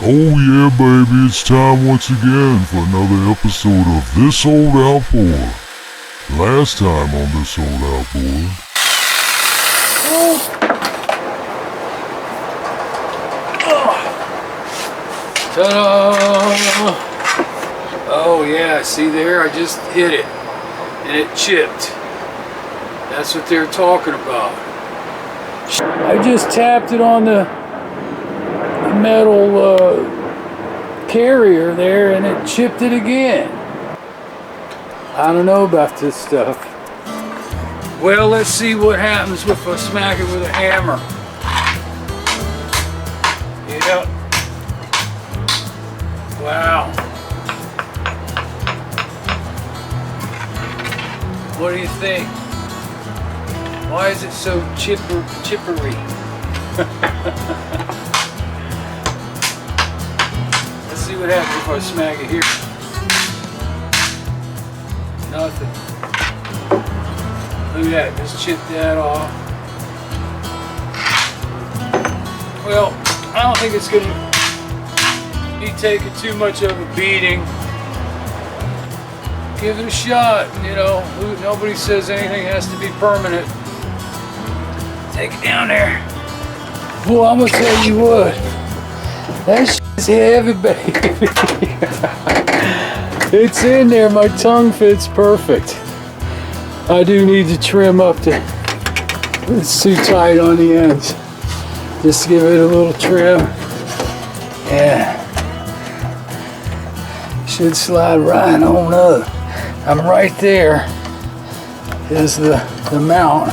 Oh yeah, baby, it's time once again for another episode of This Old Outboard. Last time on This Old Outboard. Ta-da! Oh yeah, see there? I just hit it and it chipped. That's what they're talking about. I just tapped it on the metal carrier there and it chipped it again. I don't know about this stuff. Well, let's see what happens if I smack it with a hammer. Yep. Wow. What do you think? Why is it so chippery? Let's see what happens if I smack it here. Nothing. Look at that, just chip that off. Well, I don't think it's going to be taking too much of a beating. Give it a shot, you know. Nobody says anything has to be permanent. Take it down there. Well, I'm gonna tell you what. That shit's heavy, baby. It's in there. My tongue fits perfect. I do need to trim up it's too tight on the ends. Just give it a little trim. Yeah. Should slide right on up. I'm right there is the mount,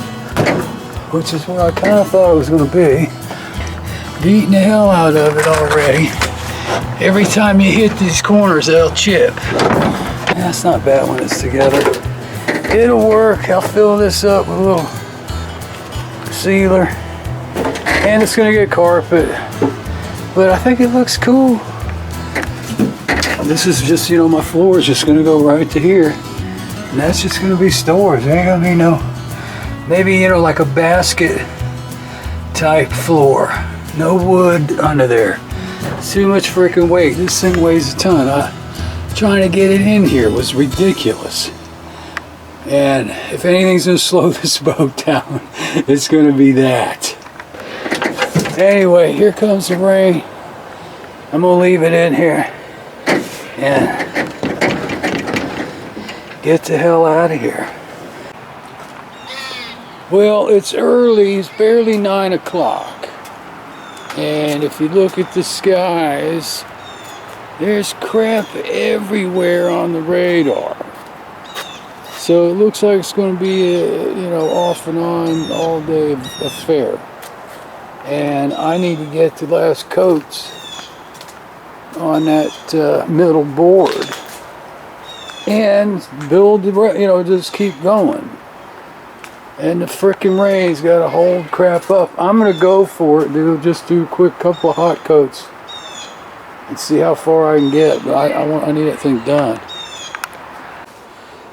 which is where I kind of thought it was going to be. Beating the hell out of it already. Every time you hit these corners, they'll chip. That's not bad when it's together. It'll work. I'll fill this up with a little sealer. And it's going to get carpet. But I think it looks cool. This is just, you know, my floor is just going to go right to here. And that's just going to be storage. There ain't going to be no, maybe, you know, like a basket type floor. No wood under there. It's too much freaking weight. This thing weighs a ton. Trying to get it in here was ridiculous. And if anything's going to slow this boat down, it's going to be that. Anyway, here comes the rain. I'm going to leave it in here. And get the hell out of here. Well, it's early. It's barely 9 o'clock. And if you look at the skies, there's crap everywhere on the radar. So it looks like it's going to be a, you know, off and on all day affair. And I need to get the last coats on that middle board and build the, you know, just keep going. And the frickin' rain's got to hold crap up. I'm gonna go for it, dude. Just do a quick couple of hot coats and see how far I can get. But I need that thing done.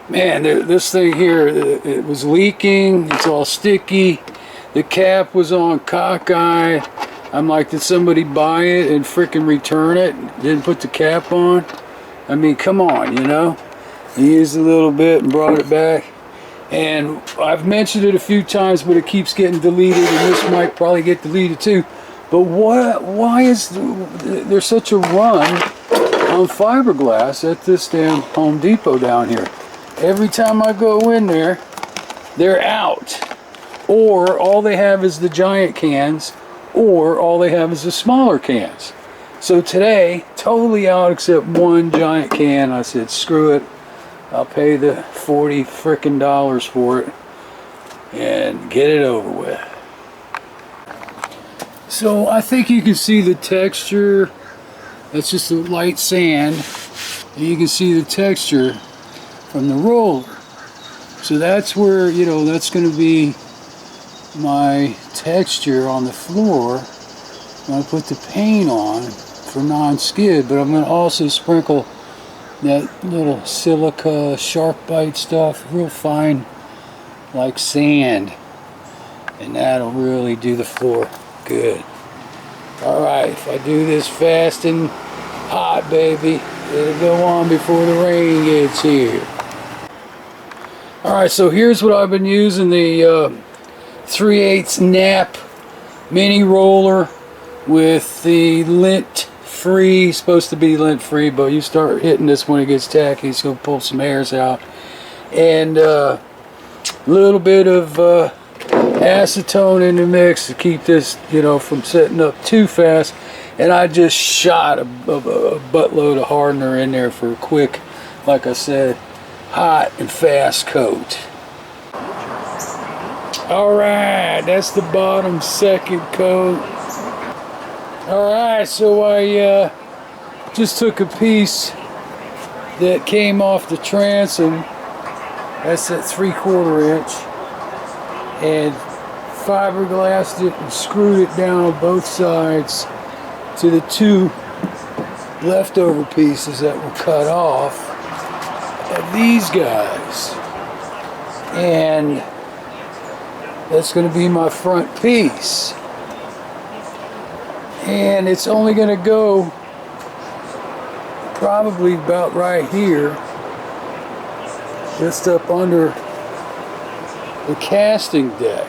Man, this thing here, it was leaking. It's all sticky. The cap was on cockeye. I'm like, did somebody buy it and frickin' return it? Didn't put the cap on? I mean, come on, you know? I used a little bit and brought it back. And I've mentioned it a few times, but it keeps getting deleted, and this might probably get deleted too. But why is there such a run on fiberglass at this damn Home Depot down here? Every time I go in there, they're out. Or all they have is the giant cans, or all they have is the smaller cans. So today, totally out except one giant can. I said, screw it. I'll pay the $40 frickin' for it and get it over with. So I think you can see the texture. That's just a light sand. And you can see the texture from the roller. So that's where, you know, that's going to be my texture on the floor when I put the paint on for non-skid. But I'm going to also sprinkle that little silica shark bite stuff, real fine, like sand, and that'll really do the floor good. Alright, if I do this fast and hot, baby, it'll go on before the rain gets here. Alright, so here's what I've been using, the 3/8 nap mini roller with the lint free, supposed to be lint free, but you start hitting this when it gets tacky, it's going to pull some hairs out. And a little bit of acetone in the mix to keep this, you know, from setting up too fast. And I just shot a buttload of hardener in there for a quick, like I said, hot and fast coat. Alright, that's the bottom second coat. Alright, so I just took a piece that came off the transom. That's that 3/4 inch. And fiberglassed it and screwed it down on both sides to the 2 leftover pieces that were cut off of these guys. And that's going to be my front piece. And it's only going to go probably about right here, just up under the casting deck.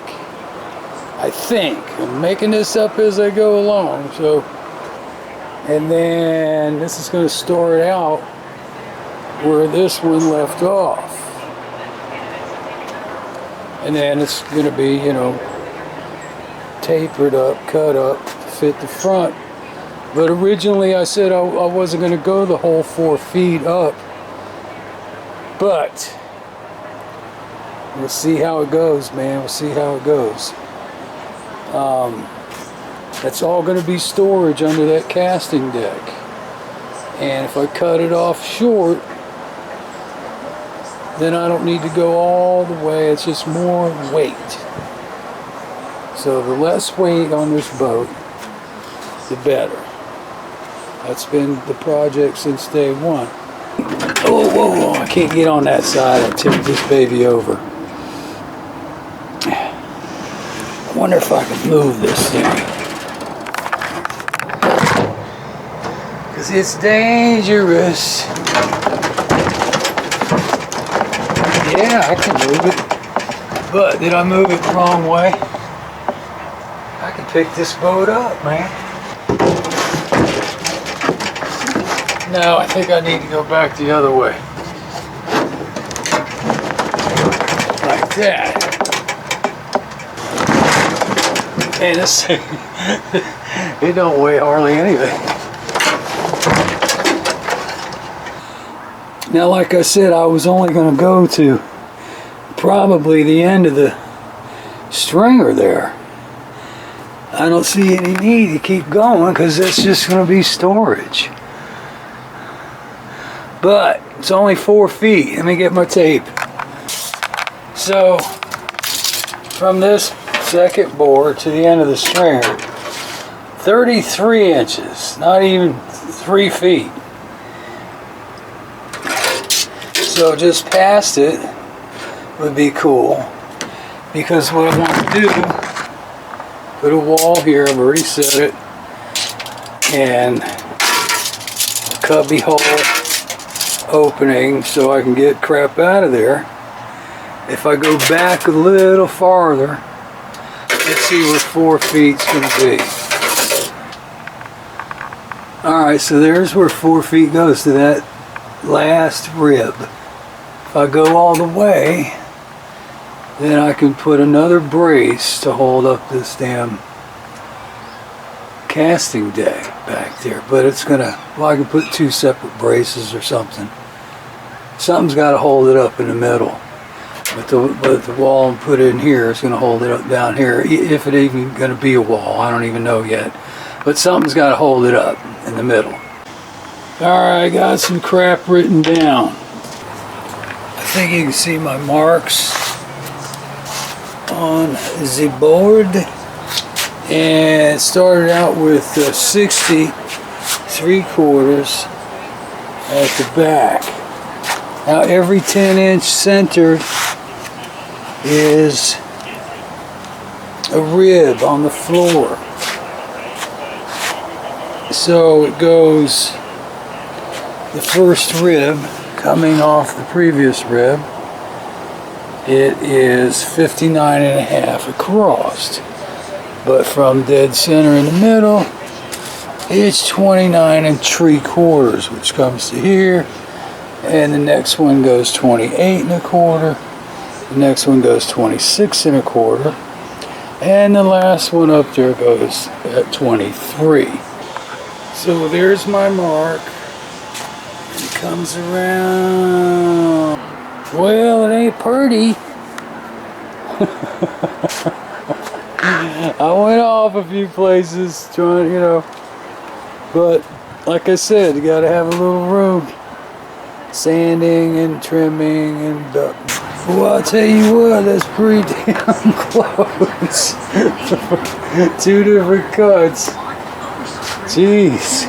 I think. I'm making this up as I go along. So, and then this is going to store it out where this one left off. And then it's going to be, you know, tapered up, cut up to fit the front. But originally I said I wasn't going to go the whole 4 feet up. But we'll see how it goes, man. We'll see how it goes. That's all going to be storage under that casting deck. And if I cut it off short, then I don't need to go all the way. It's just more weight. So the less weight on this boat, the better. That's been the project since day one. Oh, whoa, whoa, I can't get on that side. I tipped this baby over. I wonder if I can move this thing. Because it's dangerous. Yeah, I can move it. But did I move it the wrong way? I can pick this boat up, man. No, I think I need to go back the other way. Like that. Man, this thing, it don't weigh hardly anything. Now, like I said, I was only going to go to probably the end of the stringer there. I don't see any need to keep going because that's just going to be storage. But it's only 4 feet. Let me get my tape. So from this second board to the end of the stringer, 33 inches, not even 3 feet. So just past it would be cool, because what I want to do, put a wall here, I've already set it, and a cubby hole opening so I can get crap out of there. If I go back a little farther, let's see where 4 feet's going to be. Alright, so there's where 4 feet goes, to that last rib. If I go all the way, then I can put another brace to hold up this damn casting deck back there. But it's gonna, well, I can put 2 separate braces or something. Something's got to hold it up in the middle. But the wall and put it in here is going to hold it up down here. If it even going to be a wall, I don't even know yet. But something's got to hold it up in the middle. Alright, I got some crap written down. I think you can see my marks on the board. And it started out with 60 3/4 at the back. Now every 10-inch centered is a rib on the floor. So it goes the first rib coming off the previous rib. It is 59.5 across, but from dead center in the middle, it's 29.75, which comes to here, and the next one goes 28.25. The next one goes 26.25, and the last one up there goes at 23. So there's my mark. It comes around. Well, it ain't pretty. I went off a few places trying, you know, but like I said, you gotta have a little room. Sanding and trimming and well, I'll tell you what, that's pretty damn close. 2 different cuts. Jeez.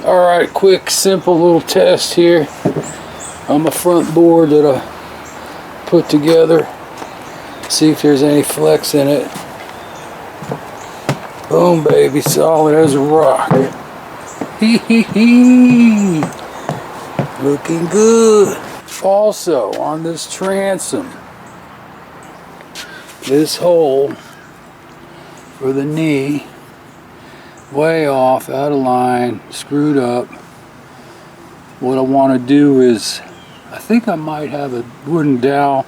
Alright, quick, simple little test here on my front board that I put together. See if there's any flex in it. Boom, baby, solid as a rock. Hee hee hee. Looking good. Also, on this transom, this hole for the knee, way off, out of line, screwed up. What I want to do is, I think I might have a wooden dowel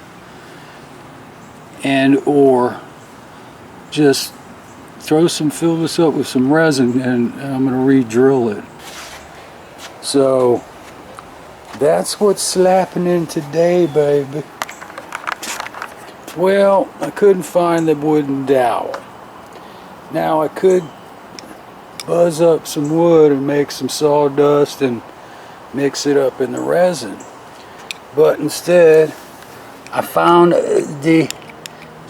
and or just fill this up with some resin, and I'm going to re-drill it. So that's what's slapping in today, baby. Well, I couldn't find the wooden dowel. Now I could buzz up some wood and make some sawdust and mix it up in the resin, but instead I found the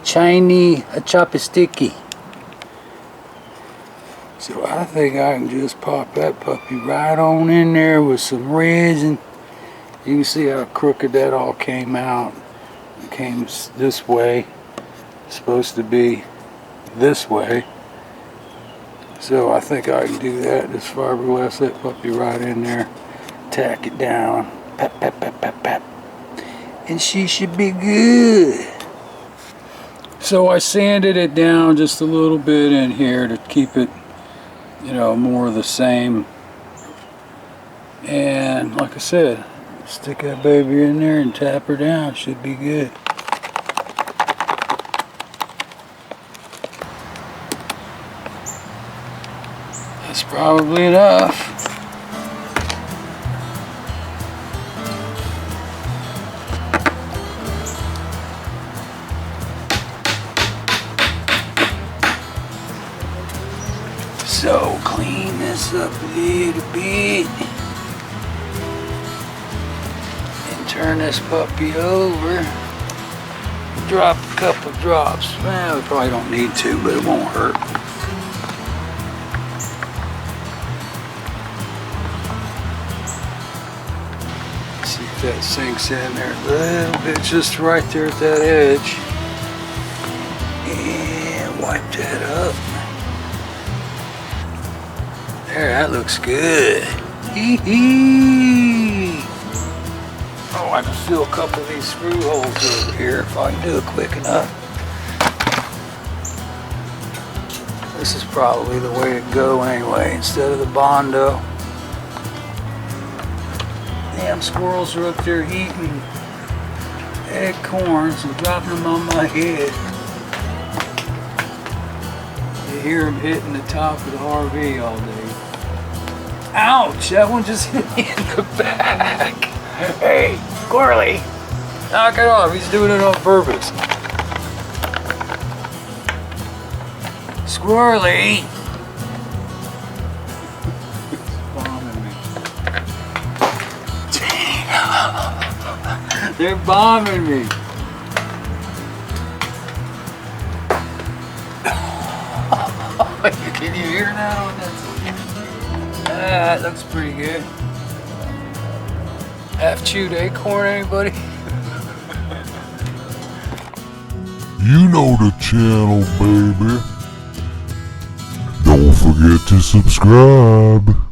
Chinese chopsticky. So I think I can just pop that puppy right on in there with some resin. You can see how crooked that all came out. It came this way. It's supposed to be this way. So I think I can do that. Just fiberglass that puppy right in there. Tack it down. Pap, pap, pap, pap, pap. And she should be good. So I sanded it down just a little bit in here to keep it, you know, more of the same. And like I said, stick that baby in there and tap her down. Should be good. That's probably enough. So clean this up a little bit and turn this puppy over. Drop a couple drops. Well, we probably don't need to, but it won't hurt. See if that sinks in there a little bit, just right there at that edge. And wipe that up. There, that looks good. Hee hee. Oh, I can fill a couple of these screw holes over here if I can do it quick enough. This is probably the way to go anyway, instead of the Bondo. Damn squirrels are up there eating acorns and dropping them on my head. You hear them hitting the top of the RV all day. Ouch! That one just hit me in the back. Hey, squirrely! Knock it off. He's doing it on purpose. Squirrely! Bombing me. They're bombing me. Can you hear that on that? That looks pretty good. Half chewed acorn, anybody? You know the channel, baby. Don't forget forget to subscribe.